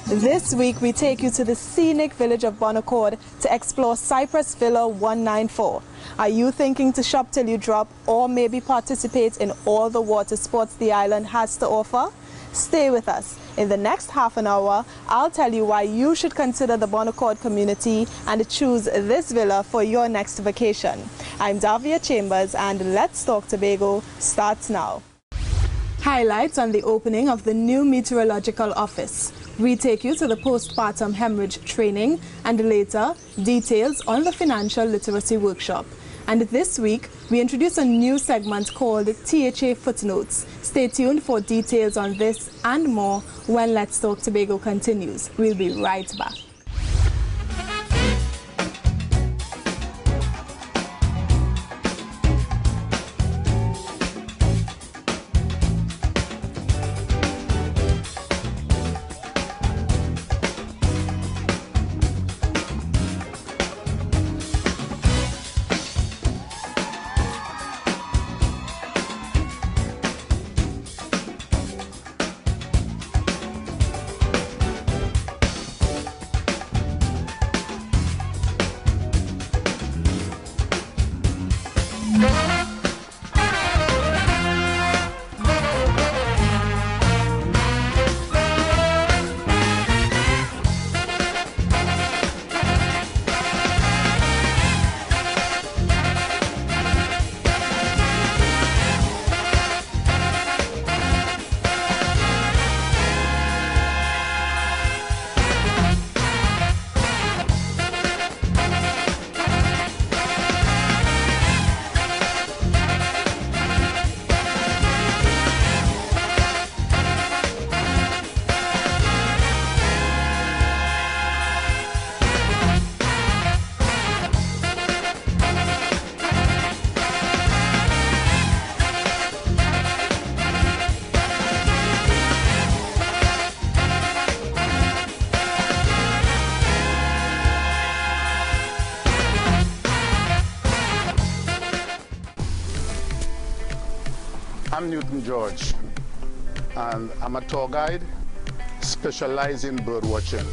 This week we take you to the scenic village of Bonaccord to explore Cypress Villa 194. Are you thinking to shop till you drop or maybe participate in all the water sports the island has to offer? Stay with us. In the next half an hour, I'll tell you why you should consider the Bonaccord community and choose this villa for your next vacation. I'm Davia Chambers and Let's Talk Tobago starts now. Highlights on the opening of the new meteorological office. We take you to the postpartum hemorrhage training and later details on the financial literacy workshop. And this week, we introduce a new segment called THA Footnotes. Stay tuned for details on this and more when Let's Talk Tobago continues. We'll be right back. I'm Newton George, and I'm a tour guide specializing in bird watching.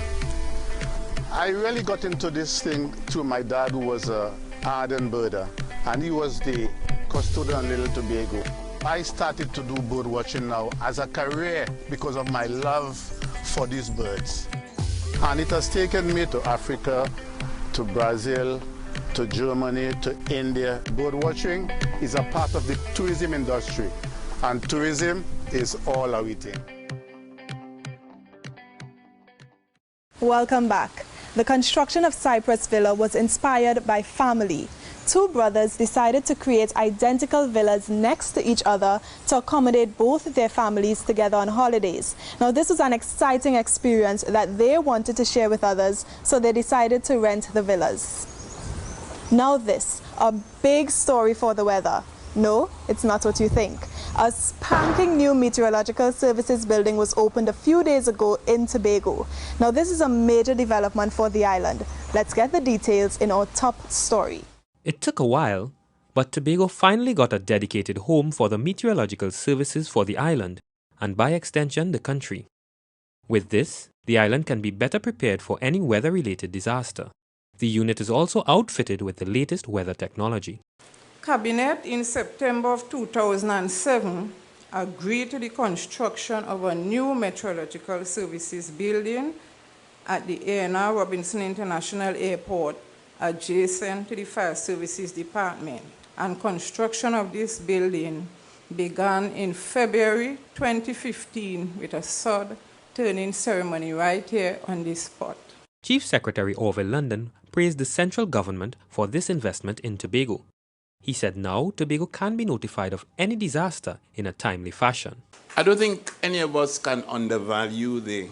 I really got into this thing through my dad, who was an ardent birder, and he was the custodian of Little Tobago. I started to do bird watching now as a career because of my love for these birds. And it has taken me to Africa, to Brazil, to Germany, to India. Bird watching is a part of the tourism industry, and tourism is all our thing. Welcome back. The construction of Cypress Villa was inspired by family. Two brothers decided to create identical villas next to each other to accommodate both their families together on holidays. Now, this was an exciting experience that they wanted to share with others, so they decided to rent the villas. Now this, a big story for the weather. No, it's not what you think. A spanking new meteorological services building was opened a few days ago in Tobago. Now this is a major development for the island. Let's get the details in our top story. It took a while, but Tobago finally got a dedicated home for the meteorological services for the island, and by extension the country. With this, the island can be better prepared for any weather-related disaster. The unit is also outfitted with the latest weather technology. Cabinet in September of 2007 agreed to the construction of a new meteorological services building at the A&R Robinson International Airport, adjacent to the Fire Services Department. And construction of this building began in February 2015 with a sod turning ceremony right here on this spot. Chief Secretary Orville London praised the central government for this investment in Tobago. He said now Tobago can be notified of any disaster in a timely fashion. I don't think any of us can undervalue the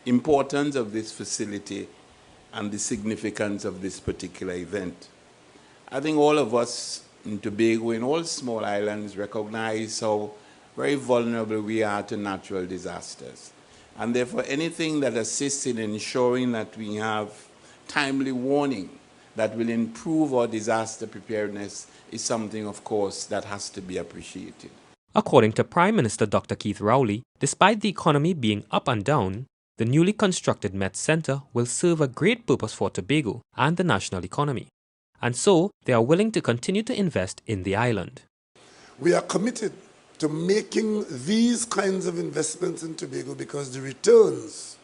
importance of this facility and the significance of this particular event. I think all of us in Tobago, in all small islands, recognize how very vulnerable we are to natural disasters. And therefore, anything that assists in ensuring that we have timely warning that will improve our disaster preparedness is something, of course, that has to be appreciated. According to Prime Minister Dr. Keith Rowley, despite the economy being up and down, The newly constructed Met Center will serve a great purpose for Tobago and the national economy, and so they are willing to continue to invest in the island. We are committed to making these kinds of investments in Tobago because the returns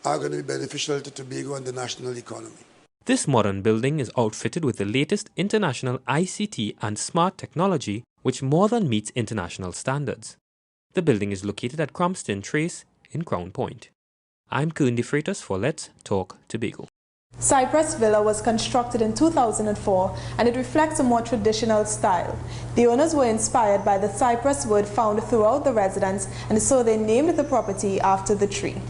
are going to be beneficial to Tobago and the national economy. This modern building is outfitted with the latest international ICT and smart technology which more than meets international standards. The building is located at Cromston Trace in Crown Point. I'm Kern De Freitas for Let's Talk Tobago. Cypress Villa was constructed in 2004 and it reflects a more traditional style. The owners were inspired by the cypress wood found throughout the residence, and so they named the property after the tree.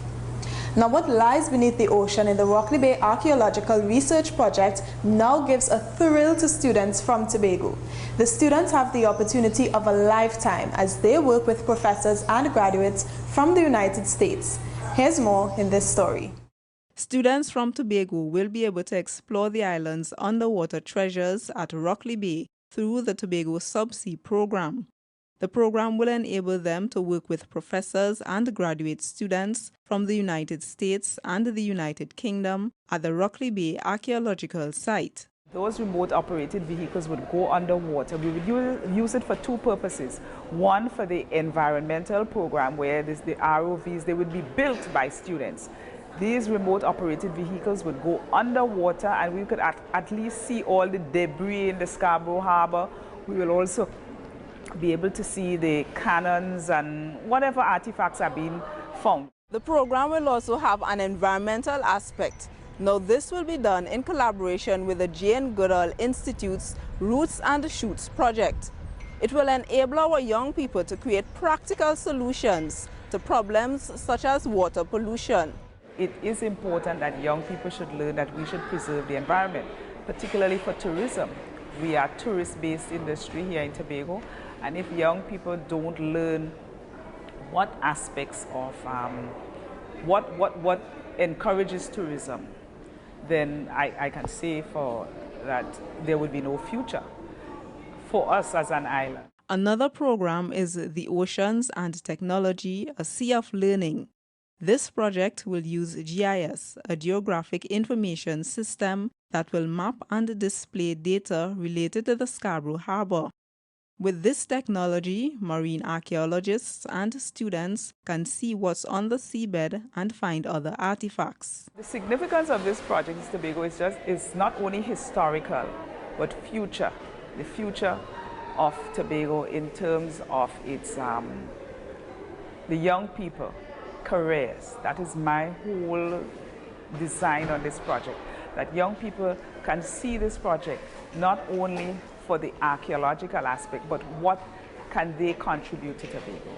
Now, what lies beneath the ocean in the Rockley Bay Archaeological Research Project now gives a thrill to students from Tobago. The students have the opportunity of a lifetime as they work with professors and graduates from the United States. Here's more in this story. Students from Tobago will be able to explore the island's underwater treasures at Rockley Bay through the Tobago Subsea program. The program will enable them to work with professors and graduate students from the United States and the United Kingdom at the Rockley Bay Archaeological Site. Those remote-operated vehicles would go underwater. We would use it for two purposes. One, for the environmental program, where the ROVs, they would be built by students. These remote-operated vehicles would go underwater, and we could at least see all the debris in the Scarborough Harbor. We will also be able to see the cannons and whatever artifacts are being found. The program will also have an environmental aspect. Now, this will be done in collaboration with the Jane Goodall Institute's Roots and Shoots project. It will enable our young people to create practical solutions to problems such as water pollution. It is important that young people should learn that we should preserve the environment, particularly for tourism. We are a tourist-based industry here in Tobago, and if young people don't learn what aspects of what encourages tourism, then I can say for that there will be no future for us as an island. Another program is the Oceans and Technology, a Sea of Learning. This project will use GIS, a geographic information system that will map and display data related to the Scarborough Harbor. With this technology, marine archaeologists and students can see what's on the seabed and find other artifacts. The significance of this project in Tobago is not only historical, but future. The future of Tobago in terms of its the young people, careers. That is my whole design on this project, that young people can see this project not only for the archaeological aspect, but what can they contribute to Tobago.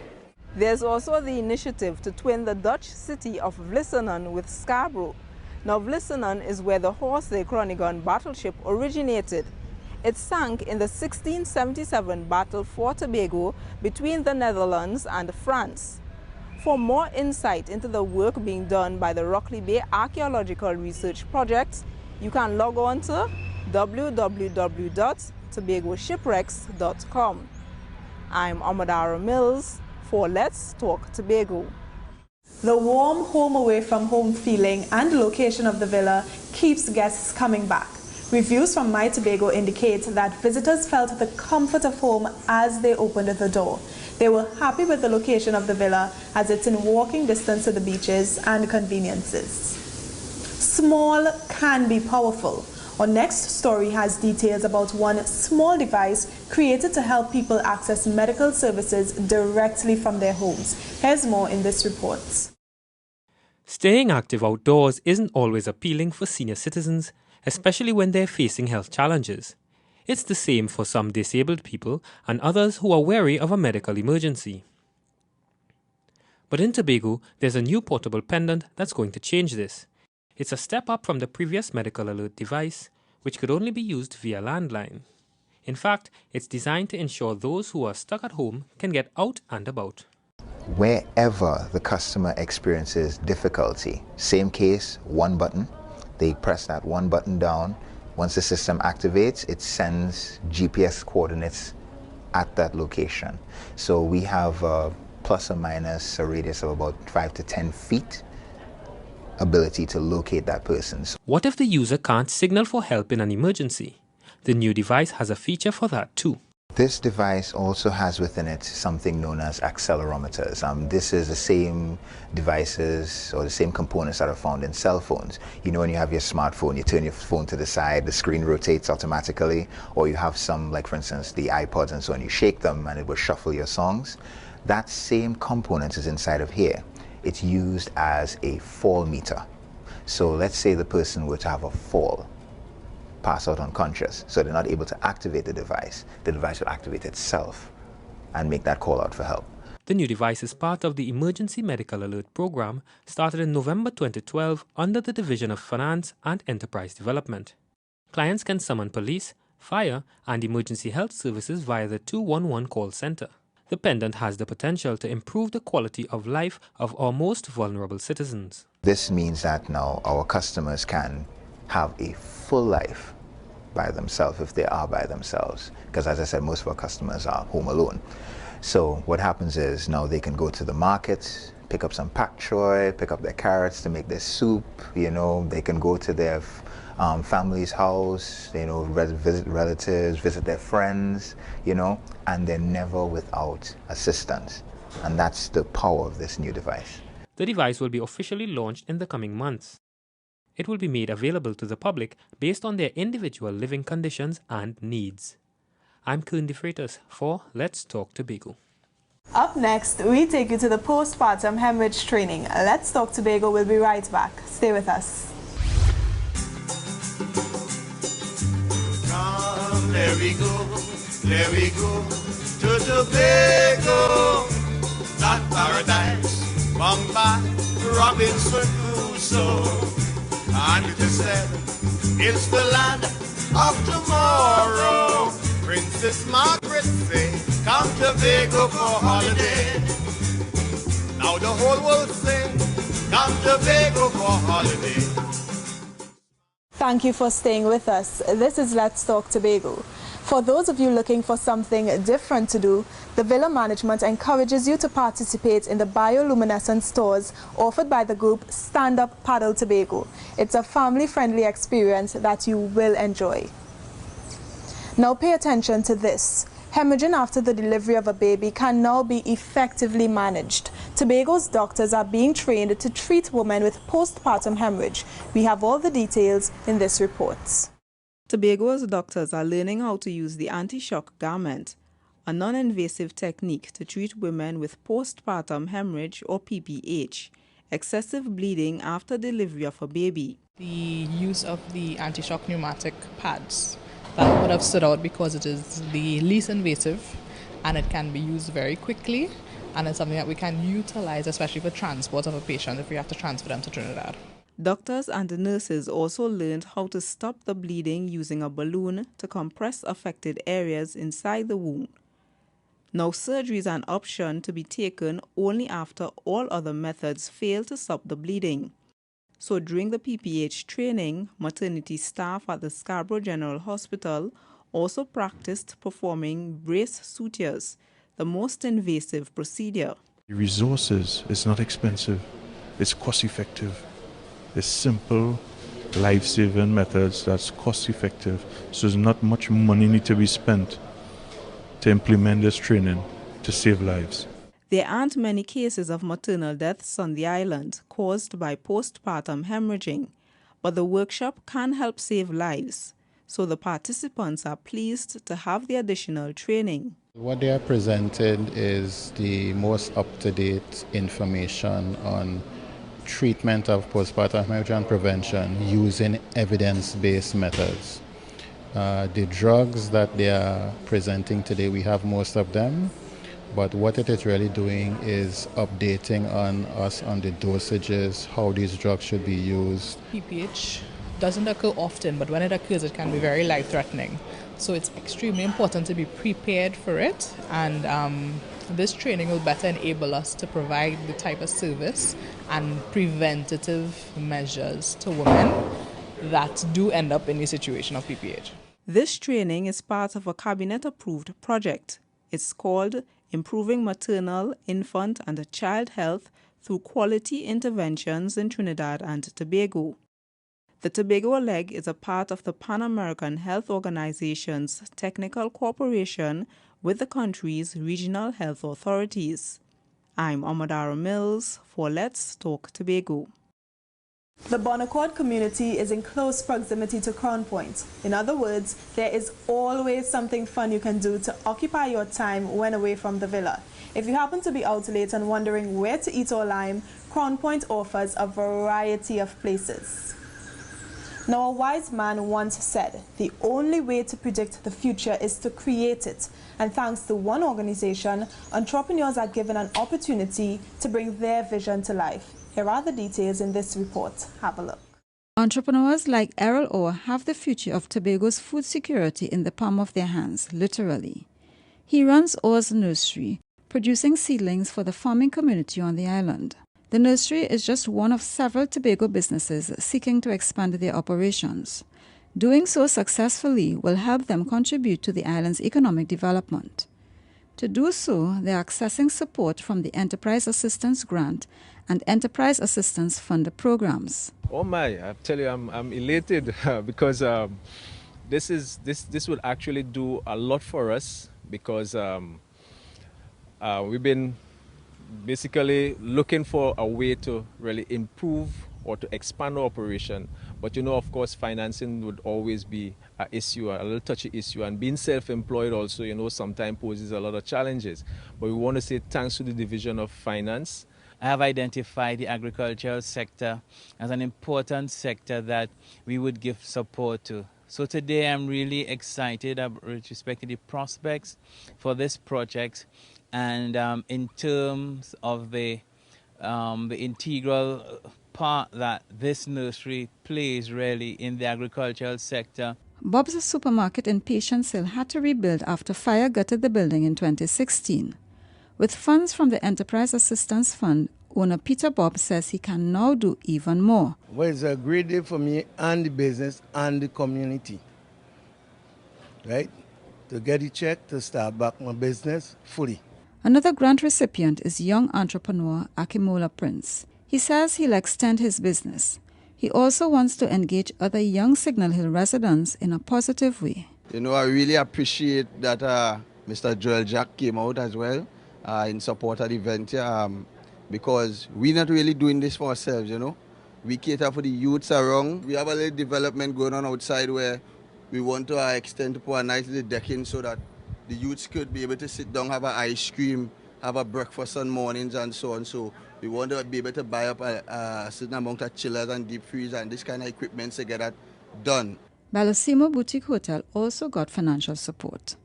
There's also the initiative to twin the Dutch city of Vlissingen with Scarborough. Now, Vlissingen is where the Horsey Groningen battleship originated. It sank in the 1677 battle for Tobago between the Netherlands and France. For more insight into the work being done by the Rockley Bay Archaeological Research Project, you can log on to www.tobagoshipwrecks.com. I'm Amadara Mills for Let's Talk Tobago. The warm home away from home feeling and location of the villa keeps guests coming back. Reviews from My Tobago indicate that visitors felt the comfort of home as they opened the door. They were happy with the location of the villa as it's in walking distance to the beaches and conveniences. Small can be powerful. Our next story has details about one small device created to help people access medical services directly from their homes. Here's more in this report. Staying active outdoors isn't always appealing for senior citizens, especially when they're facing health challenges. It's the same for some disabled people and others who are wary of a medical emergency. But in Tobago, there's a new portable pendant that's going to change this. It's a step up from the previous medical alert device, which could only be used via landline. In fact, it's designed to ensure those who are stuck at home can get out and about. Wherever the customer experiences difficulty, same case, one button. They press that one button down. Once the system activates, it sends GPS coordinates at that location. So we have plus or minus a radius of about 5 to 10 feet ability to locate that person. What if the user can't signal for help in an emergency? The new device has a feature for that too. This device also has within it something known as accelerometers. This is the same devices or the same components that are found in cell phones. You know, when you have your smartphone, you turn your phone to the side, the screen rotates automatically, or you have some, like for instance, the iPods and so on, you shake them and it will shuffle your songs. That same component is inside of here. It's used as a fall meter. So let's say the person were to have a fall, pass out unconscious, so they're not able to activate the device will activate itself and make that call out for help. The new device is part of the Emergency Medical Alert Program started in November 2012 under the Division of Finance and Enterprise Development. Clients can summon police, fire, and emergency health services via the 211 call center. The pendant has the potential to improve the quality of life of our most vulnerable citizens. This means that now our customers can have a full life by themselves if they are by themselves, because as I said, most of our customers are home alone. So what happens is now they can go to the market, pick up some pak choy, pick up their carrots to make their soup, you know, they can go to their family's house, you know, visit relatives, visit their friends, you know, and they're never without assistance. And that's the power of this new device. The device will be officially launched in the coming months. It will be made available to the public based on their individual living conditions and needs. I'm Kern De Freitas for Let's Talk Tobago. Up next, we take you to the postpartum hemorrhage training. Let's Talk Tobago will be right back. Stay with us. Come, there we go to Tobago, that paradise, Bombay, Robinson Crusoe. And it is said, it's the land of tomorrow. Princess Margaret say, come to Tobago for holiday. Now the whole world say, come to Tobago for holiday. Thank you for staying with us. This is Let's Talk Tobago. For those of you looking for something different to do, the Villa Management encourages you to participate in the bioluminescence tours offered by the group Stand Up Paddle Tobago. It's a family-friendly experience that you will enjoy. Now pay attention to this. Hemorrhaging after the delivery of a baby can now be effectively managed. Tobago's doctors are being trained to treat women with postpartum hemorrhage. We have all the details in this report. Tobago's doctors are learning how to use the anti-shock garment, a non-invasive technique to treat women with postpartum hemorrhage or PPH, excessive bleeding after delivery of a baby. The use of the anti-shock pneumatic pads, that would have stood out because it is the least invasive and it can be used very quickly, and it's something that we can utilize, especially for transport of a patient if we have to transfer them to Trinidad. Doctors and nurses also learned how to stop the bleeding using a balloon to compress affected areas inside the wound. Now surgery is an option to be taken only after all other methods fail to stop the bleeding. So during the PPH training, maternity staff at the Scarborough General Hospital also practiced performing brace sutures, the most invasive procedure. The resources is not expensive, it's cost effective. There's simple, life-saving methods that's cost-effective, so there's not much money need to be spent to implement this training to save lives. There aren't many cases of maternal deaths on the island caused by postpartum hemorrhaging, but the workshop can help save lives, so the participants are pleased to have the additional training. What they are presented is the most up-to-date information on treatment of postpartum hemorrhage and prevention using evidence-based methods. The drugs that they are presenting today, we have most of them, but what it is really doing is updating on us on the dosages, how these drugs should be used. PPH doesn't occur often, but when it occurs, it can be very life-threatening. So it's extremely important to be prepared for it, and this training will better enable us to provide the type of service and preventative measures to women that do end up in a situation of PPH. This training is part of a cabinet-approved project. It's called Improving Maternal, Infant and Child Health through quality interventions in Trinidad and Tobago. The Tobago leg is a part of the Pan American Health Organization's technical cooperation with the country's regional health authorities. I'm Amadara Mills for Let's Talk Tobago. The Bon Accord community is in close proximity to Crown Point. In other words, there is always something fun you can do to occupy your time when away from the villa. If you happen to be out late and wondering where to eat or lime, Crown Point offers a variety of places. Now, a wise man once said, the only way to predict the future is to create it. And thanks to one organization, entrepreneurs are given an opportunity to bring their vision to life. Here are the details in this report. Have a look. Entrepreneurs like Errol Orr have the future of Tobago's food security in the palm of their hands, literally. He runs Orr's Nursery, producing seedlings for the farming community on the island. The nursery is just one of several Tobago businesses seeking to expand their operations. Doing so successfully will help them contribute to the island's economic development. To do so, they are accessing support from the Enterprise Assistance Grant and Enterprise Assistance Fund programs. Oh my, I tell you, I'm elated because this would actually do a lot for us because we've been basically looking for a way to really improve or to expand our operation. But of course, financing would always be an issue, a little touchy issue. And being self-employed also, sometimes poses a lot of challenges. But we want to say thanks to the Division of Finance. I have identified the agricultural sector as an important sector that we would give support to. So today I'm really excited with respect to the prospects for this project and in terms of the integral part that this nursery plays really in the agricultural sector. Bob's supermarket in Patience Hill had to rebuild after fire gutted the building in 2016. With funds from the Enterprise Assistance Fund, owner Peter Bob says he can now do even more. Well, it's a great day for me and the business and the community, right? To get a check to start back my business fully. Another grant recipient is young entrepreneur Akimola Prince. He says he'll extend his business. He also wants to engage other young Signal Hill residents in a positive way. I really appreciate that Mr. Joel Jack came out as well in support of the event here, because we're not really doing this for ourselves, We cater for the youths around. We have a little development going on outside where we want to extend to put a nice little decking so that the youths could be able to sit down, have an ice cream, have a breakfast on mornings and so on. So we want to be able to buy up a certain amount of chillers and deep freeze and this kind of equipment to get that done. Bellissimo Boutique Hotel also got financial support.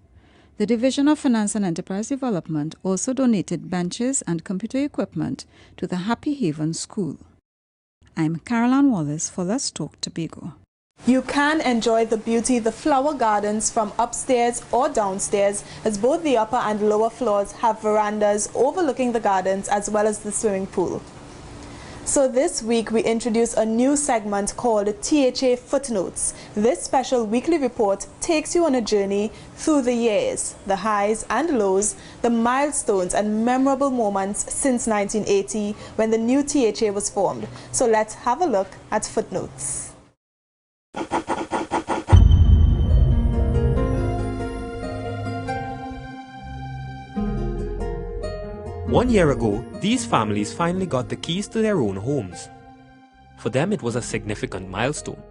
The Division of Finance and Enterprise Development also donated benches and computer equipment to the Happy Haven School. I'm Caroline Wallace for Let's Talk Tobago. You can enjoy the beauty of the flower gardens from upstairs or downstairs, as both the upper and lower floors have verandas overlooking the gardens as well as the swimming pool. So this week we introduce a new segment called THA Footnotes. This special weekly report takes you on a journey through the years, the highs and lows, the milestones and memorable moments since 1980 when the new THA was formed. So let's have a look at Footnotes. One year ago, these families finally got the keys to their own homes. For them, it was a significant milestone.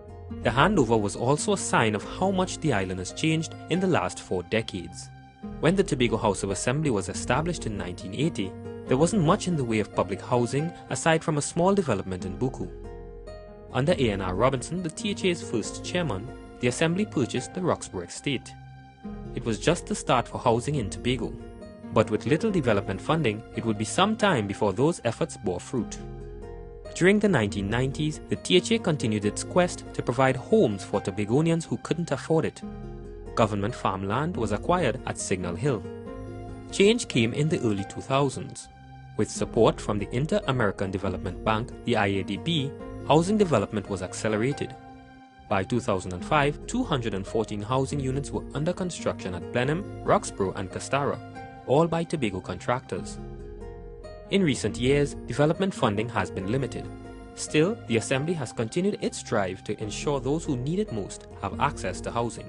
The handover was also a sign of how much the island has changed in the last 4 decades. When the Tobago House of Assembly was established in 1980, there wasn't much in the way of public housing aside from a small development in Buku. Under A.N.R. Robinson, the THA's first chairman, the Assembly purchased the Roxborough estate. It was just the start for housing in Tobago. But with little development funding, it would be some time before those efforts bore fruit. During the 1990s, the THA continued its quest to provide homes for Tobagonians who couldn't afford it. Government farmland was acquired at Signal Hill. Change came in the early 2000s. With support from the Inter-American Development Bank, the IADB, housing development was accelerated. By 2005, 214 housing units were under construction at Blenheim, Roxborough and Castara, all by Tobago contractors. In recent years, development funding has been limited. Still, the Assembly has continued its drive to ensure those who need it most have access to housing.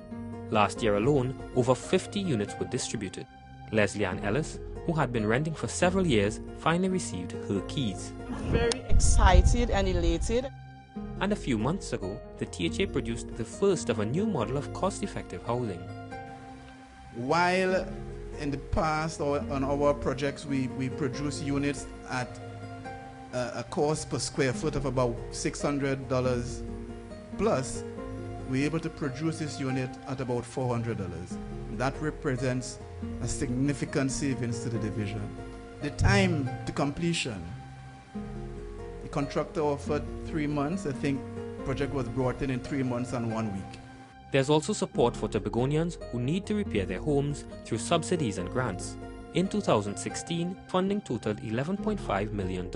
Last year alone, over 50 units were distributed. Leslie Ann Ellis, who had been renting for several years, finally received her keys. Very excited and elated. And a few months ago, the THA produced the first of a new model of cost-effective housing. While in the past or on our projects we produce units at a cost per square foot of about $600 plus, we're able to produce this unit at about $400. That represents a significant savings to the division. The time to completion, the contractor offered 3 months. I think the project was brought in 3 months and 1 week. There's also support for Tobagonians who need to repair their homes through subsidies and grants. In 2016, funding totaled $11.5 million.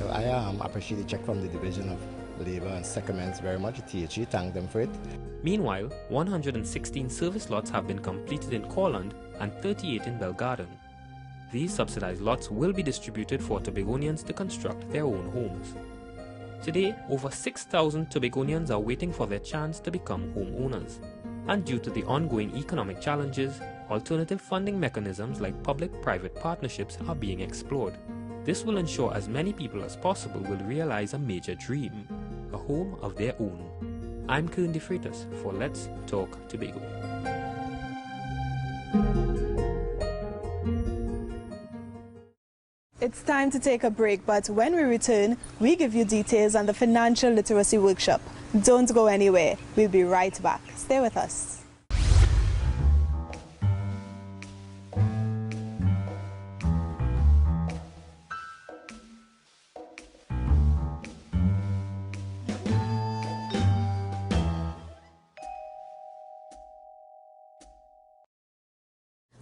I appreciate the check from the Division of Labour and Settlements very much. The THA, thank them for it. Meanwhile, 116 service lots have been completed in Corland and 38 in Belgarden. These subsidized lots will be distributed for Tobagonians to construct their own homes. Today, over 6,000 Tobagonians are waiting for their chance to become homeowners. And due to the ongoing economic challenges, alternative funding mechanisms like public-private partnerships are being explored. This will ensure as many people as possible will realize a major dream, a home of their own. I'm Kern De Freitas for Let's Talk Tobago. It's time to take a break, but when we return, we give you details on the Financial Literacy Workshop. Don't go anywhere. We'll be right back. Stay with us.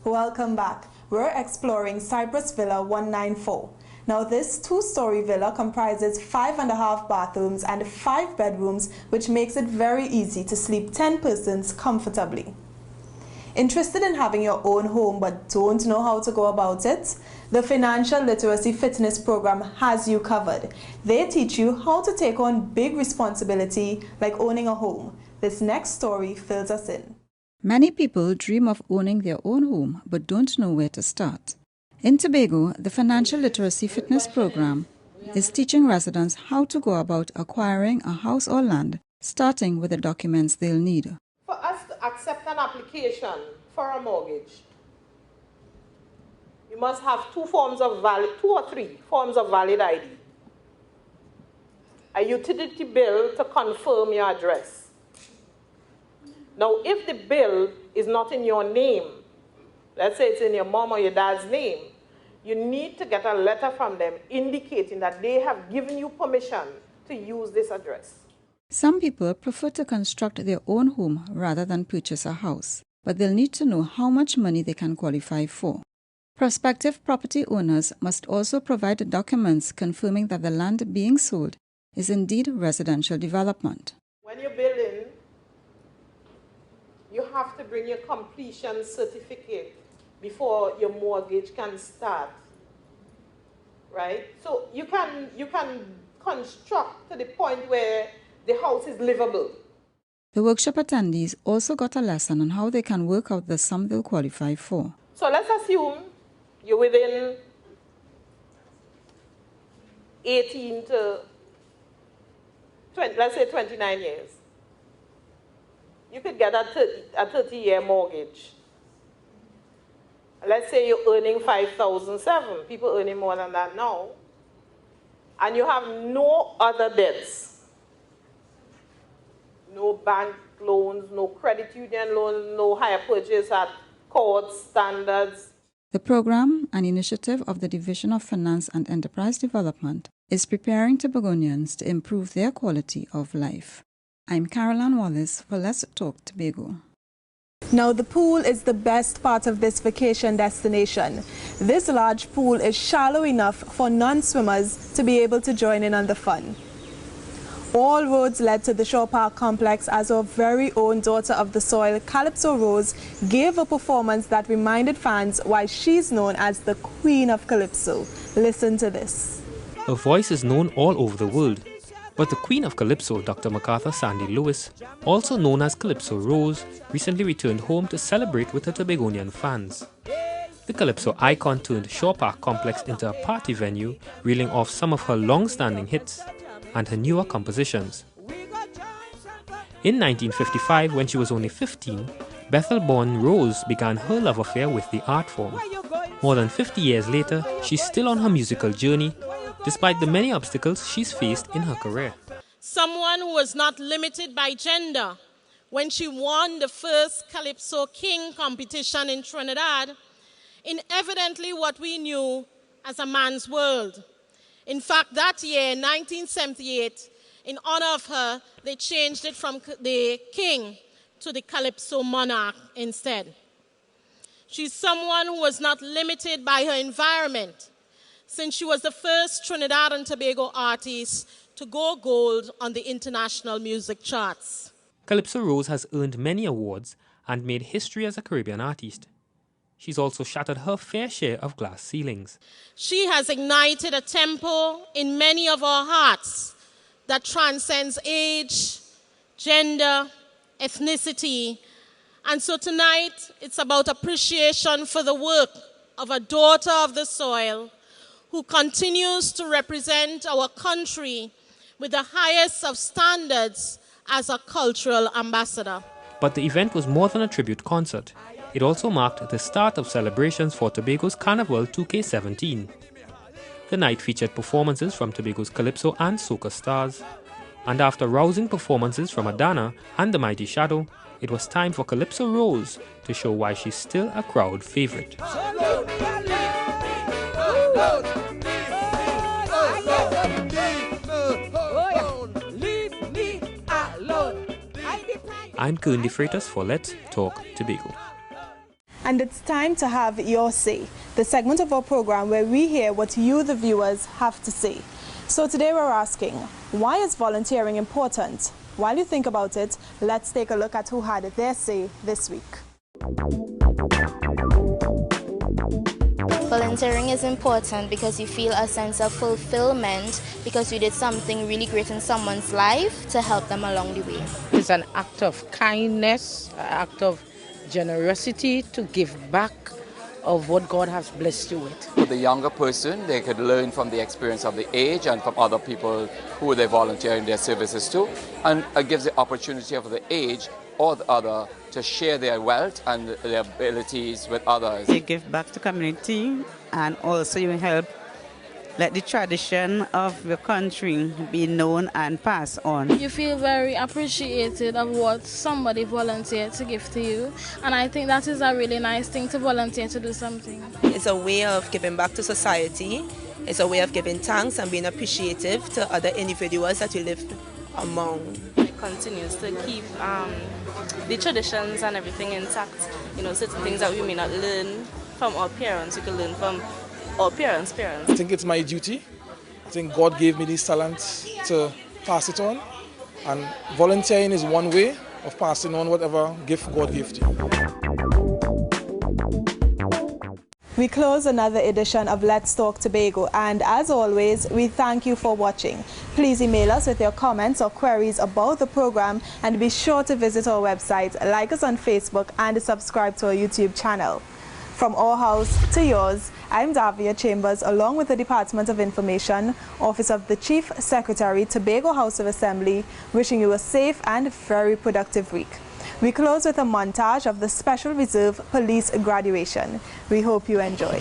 Welcome back. We're exploring Cypress Villa 194. Now this two-story villa comprises 5.5 bathrooms and 5 bedrooms, which makes it very easy to sleep 10 persons comfortably. Interested in having your own home but don't know how to go about it? The Financial Literacy Fitness Program has you covered. They teach you how to take on big responsibility like owning a home. This next story fills us in. Many people dream of owning their own home but don't know where to start. In Tobago, the Financial Literacy Fitness Program is teaching residents how to go about acquiring a house or land, starting with the documents they'll need. For us to accept an application for a mortgage, you must have 2 or 3 forms of valid ID. A utility bill to confirm your address. Now, if the bill is not in your name, let's say it's in your mom or your dad's name, you need to get a letter from them indicating that they have given you permission to use this address. Some people prefer to construct their own home rather than purchase a house, but they'll need to know how much money they can qualify for. Prospective property owners must also provide documents confirming that the land being sold is indeed residential development. When you're building, you have to bring your completion certificate before your mortgage can start, right? So you can construct to the point where the house is livable. The workshop attendees also got a lesson on how they can work out the sum they'll qualify for. So let's assume you're within 18 to 20, let's say 29 years. You could get a 30-year mortgage. Let's say you're earning $5,700. People earning more than that now. And you have no other debts. No bank loans, no credit union loans, no hire purchase at court standards. The program, an initiative of the Division of Finance and Enterprise Development, is preparing Tobagonians to improve their quality of life. I'm Caroline Wallace for Let's Talk Tobago. Now the pool is the best part of this vacation destination. This large pool is shallow enough for non-swimmers to be able to join in on the fun. All roads led to the Shaw Park complex as our very own daughter of the soil, Calypso Rose, gave a performance that reminded fans why she's known as the Queen of Calypso. Listen to this. Her voice is known all over the world, but the Queen of Calypso, Dr. MacArthur Sandy Lewis, also known as Calypso Rose, recently returned home to celebrate with her Tobagonian fans. The Calypso icon turned Shaw Park complex into a party venue, reeling off some of her long-standing hits and her newer compositions. In 1955, when she was only 15, Bethel-born Rose began her love affair with the art form. More than 50 years later, she's still on her musical journey, despite the many obstacles she's faced in her career. Someone who was not limited by gender. When she won the first Calypso King competition in Trinidad, in evidently what we knew as a man's world. In fact, that year, 1978, in honor of her, they changed it from the king to the Calypso monarch instead. She's someone who was not limited by her environment, since she was the first Trinidad and Tobago artist to go gold on the international music charts. Calypso Rose has earned many awards and made history as a Caribbean artist. She's also shattered her fair share of glass ceilings. She has ignited a tempo in many of our hearts that transcends age, gender, ethnicity. And so tonight, it's about appreciation for the work of a daughter of the soil who continues to represent our country with the highest of standards as a cultural ambassador. But the event was more than a tribute concert. It also marked the start of celebrations for Tobago's Carnival 2K17. The night featured performances from Tobago's Calypso and Soca stars. And after rousing performances from Adana and the Mighty Shadow, it was time for Calypso Rose to show why she's still a crowd favorite. I'm Kern De Freitas for Let's Talk Tobago. And it's time to have Your Say, the segment of our program where we hear what you, the viewers, have to say. So today we're asking, why is volunteering important? While you think about it, let's take a look at who had their say this week. Volunteering is important because you feel a sense of fulfillment because you did something really great in someone's life to help them along the way. It's an act of kindness, an act of generosity to give back of what God has blessed you with. For the younger person, they could learn from the experience of the age and from other people who they volunteer in their services to, and it gives the opportunity of the age or the other to share their wealth and their abilities with others. You give back to community and also you help let the tradition of your country be known and passed on. You feel very appreciated of what somebody volunteered to give to you, and I think that is a really nice thing to volunteer to do something. It's a way of giving back to society. It's a way of giving thanks and being appreciative to other individuals that you live among. It continues to keep the traditions and everything intact. You know, certain things that we may not learn from our parents, we can learn from our parents' parents. I think it's my duty. I think God gave me these talents to pass it on. And volunteering is one way of passing on whatever gift God gave to you. We close another edition of Let's Talk Tobago, and as always, we thank you for watching. Please email us with your comments or queries about the program, and be sure to visit our website, like us on Facebook, and subscribe to our YouTube channel. From our house to yours, I'm Davia Chambers, along with the Department of Information, Office of the Chief Secretary, Tobago House of Assembly, wishing you a safe and very productive week. We close with a montage of the Special Reserve Police graduation. We hope you enjoy.